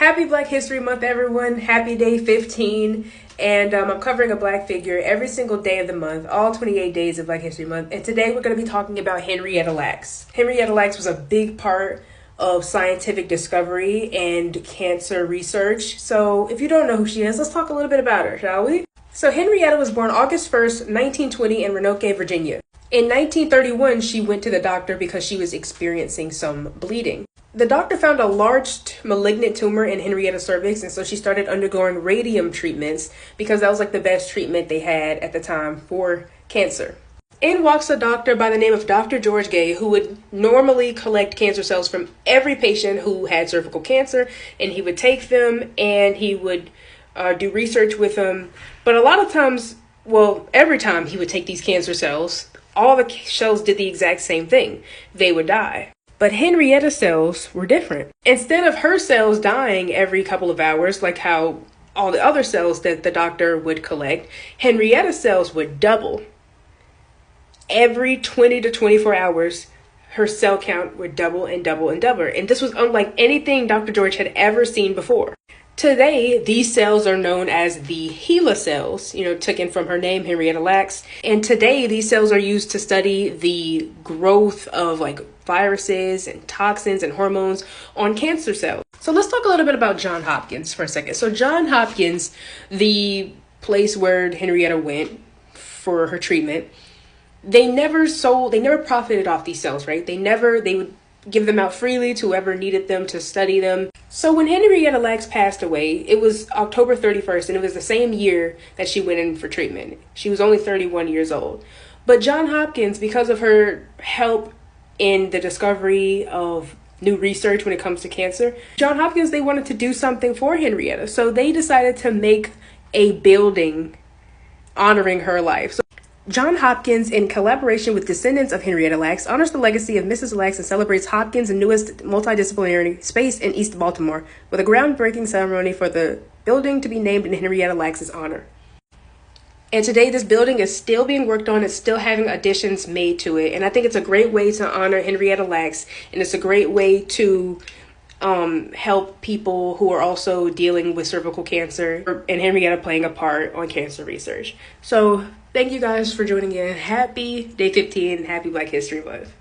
Happy Black History Month, everyone. Happy day 15. And I'm covering a black figure every single day of the month, all 28 days of Black History Month. And today we're going to be talking about Henrietta Lacks. Henrietta Lacks was a big part of scientific discovery and cancer research. So if you don't know who she is, let's talk a little bit about her, shall we? So Henrietta was born August 1st, 1920 in Roanoke, Virginia. In 1931, she went to the doctor because she was experiencing some bleeding. The doctor found a large malignant tumor in Henrietta's cervix, and so she started undergoing radium treatments because that was like the best treatment they had at the time for cancer. In walks a doctor by the name of Dr. George Gay, who would normally collect cancer cells from every patient who had cervical cancer, and he would take them and he would do research with them. But a lot of times, well, every time he would take these cancer cells, all the cells did the exact same thing. They would die. But Henrietta's cells were different. Instead of her cells dying every couple of hours, like how all the other cells that the doctor would collect, Henrietta's cells would double. Every 20 to 24 hours, her cell count would double and double and double. And this was unlike anything Dr. George had ever seen before. Today, these cells are known as the HeLa cells, taken from her name, Henrietta Lacks. And today, these cells are used to study the growth of viruses and toxins and hormones on cancer cells. So let's talk a little bit about Johns Hopkins for a second. So Johns Hopkins, the place where Henrietta went for her treatment, they never profited off these cells, right? They would give them out freely to whoever needed them to study them. So when Henrietta Lacks passed away, it was October 31st, and it was the same year that she went in for treatment. She was only 31 years old. But Johns Hopkins, because of her help in the discovery of new research when it comes to cancer, Johns Hopkins, they wanted to do something for Henrietta. So they decided to make a building honoring her life. So Johns Hopkins, in collaboration with descendants of Henrietta Lacks, honors the legacy of Mrs. Lacks and celebrates Hopkins' newest multidisciplinary space in East Baltimore with a groundbreaking ceremony for the building to be named in Henrietta Lacks' honor. And today, this building is still being worked on. It's still having additions made to it. And I think it's a great way to honor Henrietta Lacks. And it's a great way to help people who are also dealing with cervical cancer, and Henrietta playing a part on cancer research. So thank you guys for joining in. Happy day 15. Happy Black History Month.